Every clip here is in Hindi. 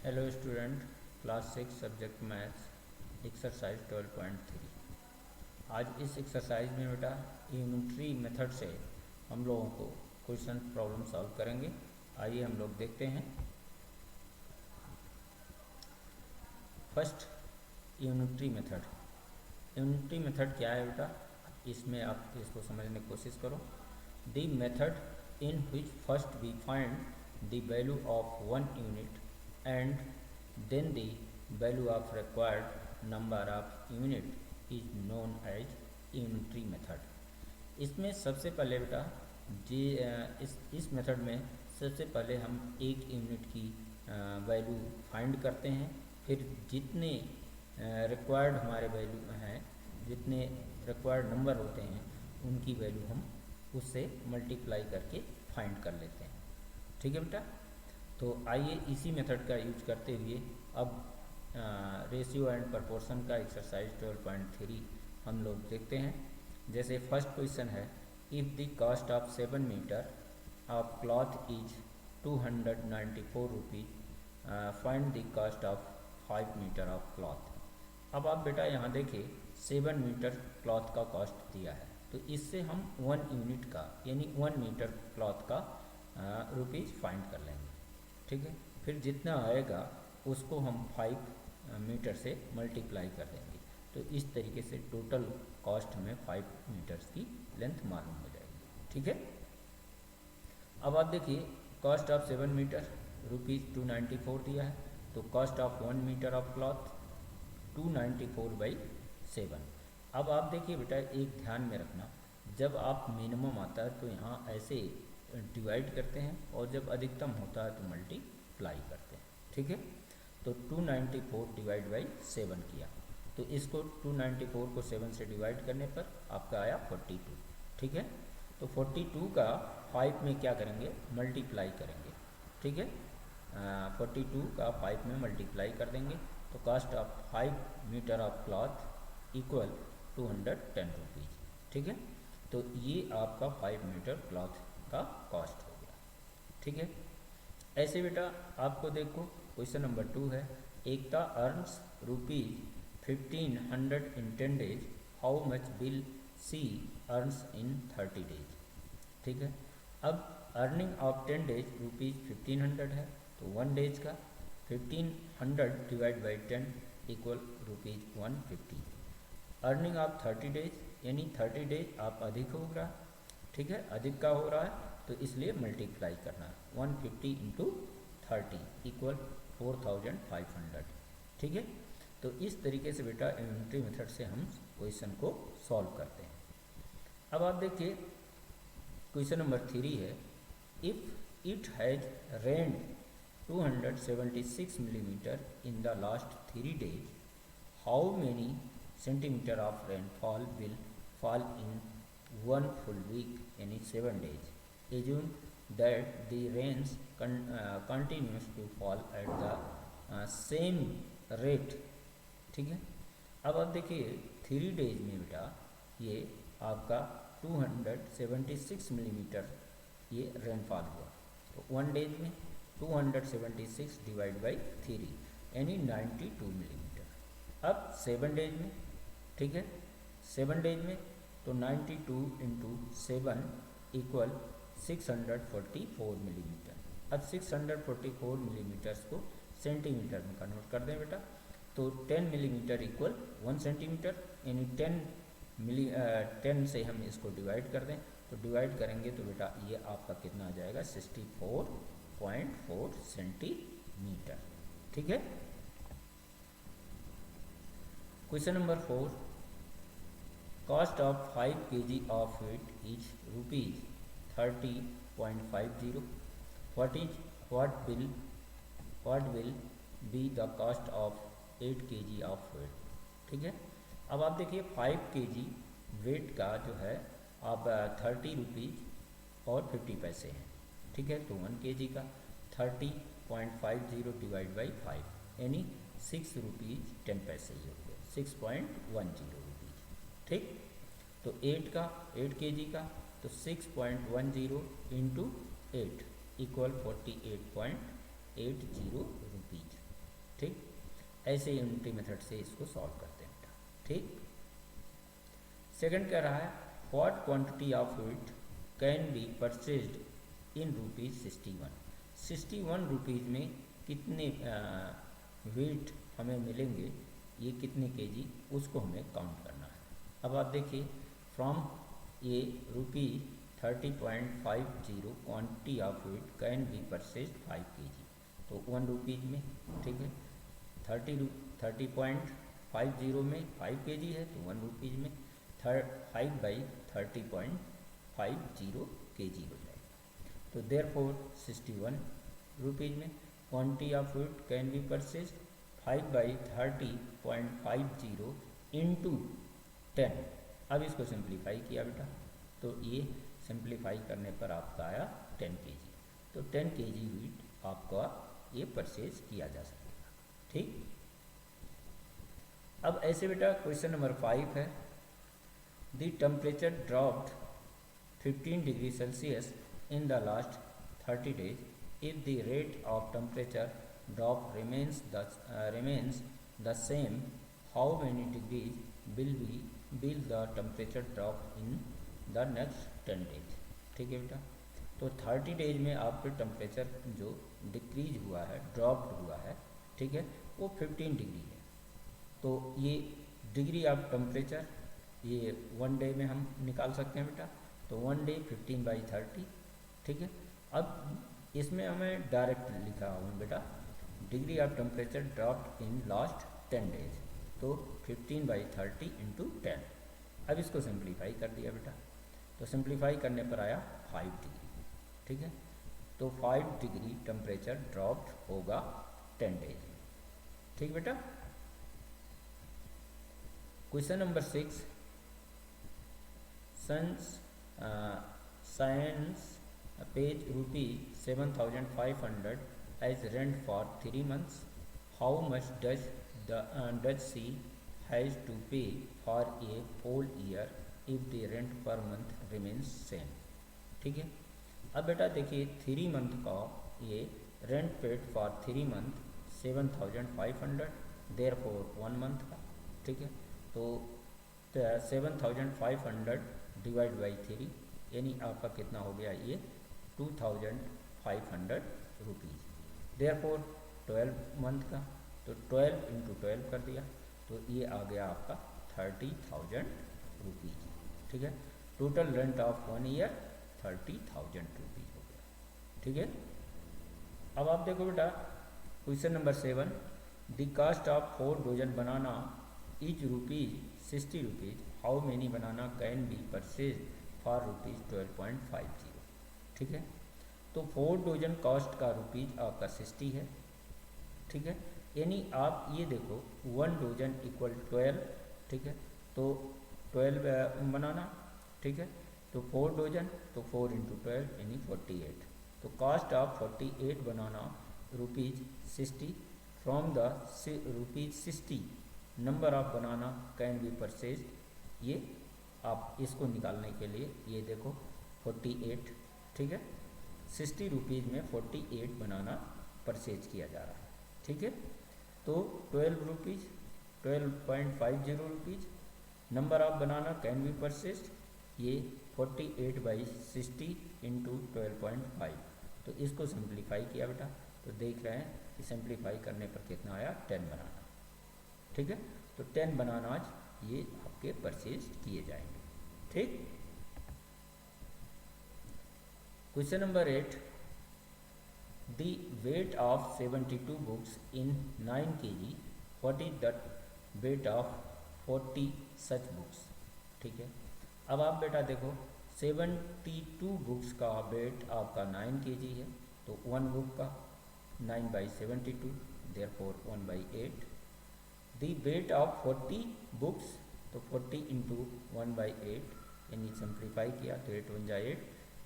Hello student, class 6 subject maths exercise 12.3। आज इस एक्सरसाइज में बेटा यूनिटरी मेथड से हम लोगों को क्वेश्चन प्रॉब्लम सॉल्व करेंगे। आइए हम लोग देखते हैं। First, unitary method. Unitary method क्या है बेटा, इसमें आप इसको समझने की कोशिश करो। The method in which first we find the value of one unit and then the value of required number of unit is known as unitary method। इसमें सबसे पहले बेटा जी इस मेथड में सबसे पहले हम एक यूनिट की वैल्यू फाइंड करते हैं। फिर जितने रिक्वायर्ड हमारे वैल्यू हैं, जितने रिक्वायर्ड नंबर होते हैं, उनकी वैल्यू हम उससे मल्टीप्लाई करके फाइंड कर लेते हैं। ठीक है बेटा, तो आइए इसी मेथड का यूज करते हुए अब रेशियो एंड प्रपोर्शन का एक्सरसाइज 12.3 हम लोग देखते हैं। जैसे फर्स्ट क्वेश्चन है, if the cost of 7 metre of cloth is 294 rupees, find the cost of 5 metre of cloth. अब आप बेटा यहाँ देखिए 7 मीटर क्लॉथ का कॉस्ट दिया है, तो इससे हम 1 यूनिट का यानी 1 मीटर क्लॉथ का रुपीज़ फाइंड कर लेंगे। ठीक है, फिर जितना आएगा उसको हम 5 मीटर से मल्टीप्लाई कर देंगे, तो इस तरीके से टोटल कॉस्ट हमें 5 मीटर्स की लेंथ मालूम हो जाएगी। ठीक है, अब आप देखिए कॉस्ट ऑफ 7 मीटर रुपीज़ 294 दिया है, तो cost of 1 metre of cloth 294/7। अब आप देखिए बेटा, एक ध्यान में रखना, जब आप मिनिमम आता है तो यहाँ ऐसे डिवाइड करते हैं और जब अधिकतम होता है तो मल्टीप्लाई करते हैं। ठीक है, तो 294 डिवाइड बाई 7 किया, तो इसको 294 को 7 से डिवाइड करने पर आपका आया 42। ठीक है, तो 42 का 5 में क्या करेंगे, मल्टीप्लाई करेंगे। ठीक है, 42 का 5 में मल्टीप्लाई कर देंगे, तो cost of 5 metre of cloth equal 210 rupees. ठीक है, तो ये आपका 5 मीटर क्लॉथ का कॉस्ट हो गया। ठीक है, ऐसे बेटा आपको देखो क्वेश्चन नंबर 2 है, Ekta earns ₹1500 in 10 days, how much will she earns in 30 days. ठीक है, अब अर्निंग ऑफ 10 डेज ₹1500 है, तो 1 डेज का 1500 divide by 10 equal ₹150। Earning of 30 days यानी 30 डेज आप अधिक हो रहा है। ठीक है, अधिक का हो रहा है तो इसलिए मल्टीप्लाई करना है, 150 इंटू 30 इक्वल 4500। ठीक है, तो इस तरीके से बेटा यूनिटरी मेथड से हम क्वेश्चन को सॉल्व करते हैं। अब आप देखिए क्वेश्चन नंबर 3 है, if it has rained 276 millimetre in the last 3 days, how many centimetre of rainfall will fall in 1 full week यानी 7 days। Assume that the rains continues to fall at the same rate। ठीक है, अब आप देखिए 3 डेज में बेटा ये आपका 276 मिलीमीटर ये रेनफॉल हुआ, तो 1 डेज में 276 डिवाइड बाई 3 यानी 92 मिलीमीटर। अब 7 डेज में, ठीक है, 7 डेज में तो 92 इंटू 7 इक्वल 644 मिलीमीटर। अब 644 मिलीमीटर्स को सेंटीमीटर में कन्वर्ट कर दें बेटा, तो 10 मिलीमीटर इक्वल 1 सेंटीमीटर यानी 10 से हम इसको डिवाइड कर दें, तो डिवाइड करेंगे तो बेटा ये आपका कितना आ जाएगा, 64.4 सेंटीमीटर। ठीक है, question number 4, cost of 5 kg of wheat is ₹30.50। what will be the cost of 8 kg of wheat। ठीक है, अब आप देखिए 5 kg वेट का जो है आप 30 रुपीज़ और 50 पैसे हैं। ठीक है, तो 1 kg का 30.50 डिवाइड बाई 5 यानी 6 रुपीज़ 10 पैसे ही हो गए, 6.10 रुपीज़। ठीक, तो 8 kg का तो 6.10 इंटू 8 इक्वल 48.80 रुपीज़। ऐसे यूनिटरी मेथड से इसको सॉल्व करते हैं बेटा। ठीक। सेकंड कह रहा है what quantity of wheat can be purchased in ₹61। 61 rupees में कितने व्हीट हमें मिलेंगे, ये कितने केजी, उसको हमें काउंट करना है। अब आप देखिए फ्रॉम ये ₹30.50 quantity of wheat can be purchase 5 KG, तो 1 रुपीज़ में, ठीक है। 30.50 में 5 केजी है तो 1 रुपीज़ में 5/30.50 केजी हो जाएगा। तो देयरफॉर 61 रुपीज़ में quantity of wheat can be purchase 5/30.50 into 10। अब इसको सिंप्लीफाई किया बेटा, तो ये सिंप्लीफाई करने पर आपका आया 10 केजी। तो 10 केजी व्हीट आपका ये परचेज किया जा सकेगा। ठीक। अब ऐसे बेटा क्वेश्चन नंबर 5 है, the temperature dropped 15 degree Celsius in the last 30 days. If the rate of temperature drop remains the same, how many degrees will the temperature drop in the next 10 days? ठीक है बेटा। तो 30 डेज में आपका टेम्परेचर जो डिक्रीज हुआ है, ड्रॉप्ड हुआ है, ठीक है, वो 15 डिग्री है। तो ये डिग्री ऑफ टेम्परेचर ये 1 डे में हम निकाल सकते हैं बेटा। तो 1 डे 15/30, ठीक है। अब इसमें हमें डायरेक्ट लिखा हूँ बेटा, degree of temperature dropped in last 10 days, तो 15/30 इंटू 10। अब इसको सिंप्लीफाई कर दिया बेटा, तो सिंप्लीफाई करने पर आया 5 डिग्री, ठीक है। तो 5 डिग्री टेम्परेचर ड्रॉप्ड होगा 10 डेज में। ठीक बेटा। Question number 6, science page ₹7,500 as rent for 3 months. How much does she has to pay for a whole year if the rent per month remains same? ठीक है। अब बेटा देखिए 3 मंथ का ये rent paid for 3 month 7,500, therefore 1 month का, ठीक है। तो 7,500 डिवाइड बाई 3 यानी आपका कितना हो गया, ये 2,500 रुपीज़। देयरफॉर 12 मंथ का, तो 12 इंटू 12 कर दिया, तो ये आ गया आपका 30,000 रुपीज़, ठीक है। Total rent of 1 year 30,000 rupees हो गया, ठीक है। अब आप देखो बेटा question number 7, the cost of 4 dozen banana is ₹60 rupees. How many banana can be purchase for ₹12.50, ठीक है। तो 4 डोजन कॉस्ट का रुपीज़ आपका 60 है, ठीक है। यानी आप ये देखो 1 डोजन इक्वल 12, ठीक है। तो 12 बनाना, ठीक है। तो 4 डोजन, तो 4 इंटू 12 यानी 48। तो cost of 48 banana ₹60 from the ₹60 number of banana can be purchase. ये आप इसको निकालने के लिए ये देखो 48, ठीक है। 60 रुपीज़ में 48 बनाना परचेज किया जा रहा है, ठीक है। तो 12 rupees 12.50 rupees number of banana can be purchase, ये 48/60 इंटू 12.5। तो इसको सिंप्लीफाई किया बेटा, तो देख रहे हैं कि सिंप्लीफाई करने पर कितना आया, 10 बनाना, ठीक है। तो 10 बनाना आज ये आपके परचेज किए जाएंगे, ठीक। Question number 8, the weight of 72 books in 9 kg, what is the weight of 40 such books, ठीक है। अब आप बेटा देखो 72 बुक्स का वेट आपका 9 kg है, तो 1 बुक का 9/72, therefore 1/8। The weight of 40 books, तो 40 इंटू 1/8 यानी सिंप्लीफाई किया तो 8 1 जा 8,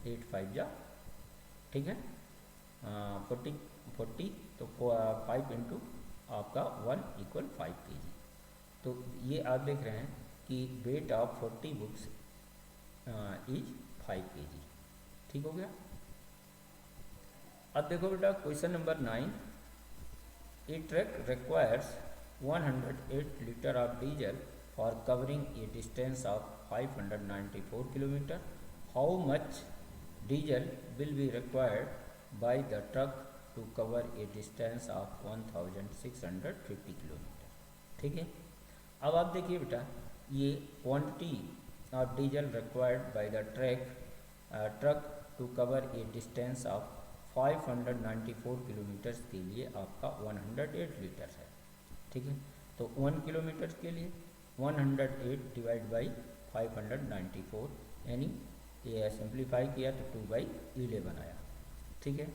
8 5 जा, ठीक है। 40 तो 5 इंटू आपका 1 इक्वल 5 kg। तो ये आप देख रहे हैं कि weight of 40 books is 5 kg, ठीक हो गया। अब देखो बेटा question number 9, A truck requires 108 liter of diesel for covering a distance of 594 km. How much diesel will be required by the truck to cover a distance of 1650 km? ठीक है, अब आप देखिए बेटा, ये quantity of diesel required by the truck to cover a distance of 594 kilometres के लिए आपका 108 लीटर है। ठीक है, तो 1 किलोमीटर के लिए 108 डिवाइड बाई 594, यानी ये सिंप्लीफाई किया तो 2/11 आया। ठीक है,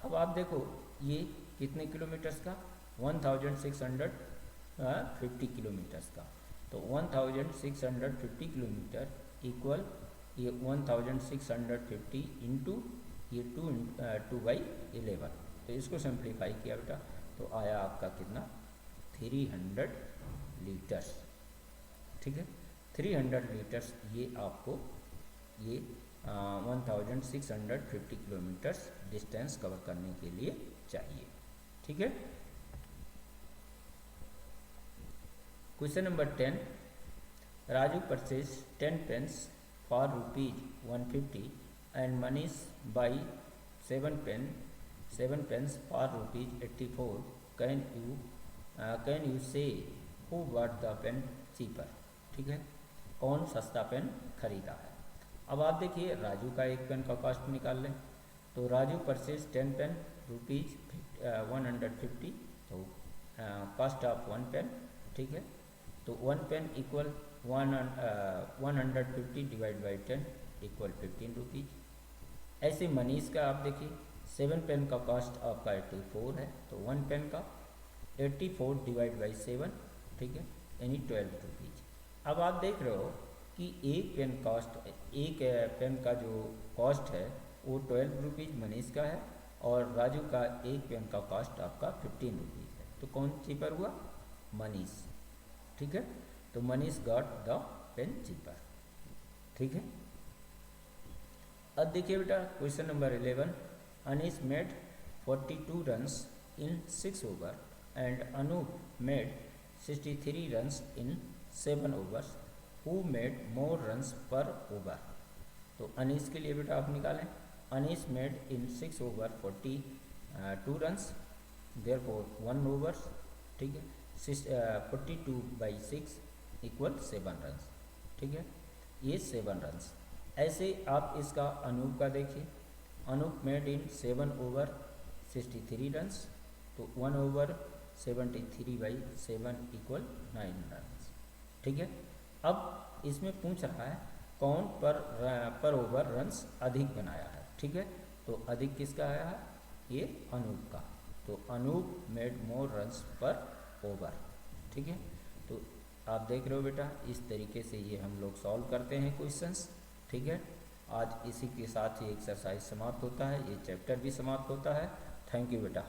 अब आप देखो ये कितने किलोमीटर्स का, 1650 किलोमीटर्स का, तो 1650 किलोमीटर इक्वल ये 1650 इंटू ये 2/11, तो इसको सिंप्लीफाई किया बेटा तो आया आपका कितना, 300 लीटर्स। ठीक है, 300 लीटर्स ये आपको ये 1650 किलोमीटर्स डिस्टेंस कवर करने के लिए चाहिए। ठीक है, question number 10, Raju purchase 10 pens for ₹150 and Manish buy 7 pens for ₹84. Can you say who bought the pen cheaper? ठीक है, कौन सस्ता पेन खरीदा है। अब आप देखिए राजू का एक पेन का कॉस्ट निकाल लें, तो राजू परचेज 10 पेन ₹150, तो कॉस्ट ऑफ 1 पेन। ठीक है, तो 1 pen equal 150 divide by 10 equal 15 rupees. ऐसे मनीष का आप देखिए 7 पेन का कॉस्ट आपका 84 है, तो 1 पेन का 84 डिवाइड बाई 7, ठीक है, यानी 12 रुपीज़। अब आप देख रहे हो कि एक पेन का जो कॉस्ट है वो 12 रुपीज़ मनीष का है और राजू का एक पेन का कॉस्ट आपका 15 रुपीज़ है, तो कौन चीपर हुआ, मनीष। ठीक है, तो Manish got the pen cheaper. ठीक है, अब देखिए बेटा question number 11, Anees made 42 runs in 6 over and Anup made 63 runs in 7 overs. Who made more runs per over? तो अनीस के लिए बेटा आप निकालें, Anees made in 6 over 42 runs, therefore 1 overs. ठीक है, 42/6 इक्वल 7 रन्स। ठीक है, ये 7 रन्स। ऐसे आप इसका अनूप का देखिए, Anup made in 7 over 63 runs, तो 1 ओवर 73/7 इक्वल 9 रन्स। ठीक है, अब इसमें पूछ रहा है कौन पर ओवर रन्स अधिक बनाया है। ठीक है, तो अधिक किसका आया है, ये अनूप का, तो Anoop made more runs per over. ठीक है, तो आप देख रहे हो बेटा इस तरीके से ये हम लोग सॉल्व करते हैं क्वेश्चंस। ठीक है, आज इसी के साथ ही एक्सरसाइज समाप्त होता है, ये चैप्टर भी समाप्त होता है। थैंक यू बेटा।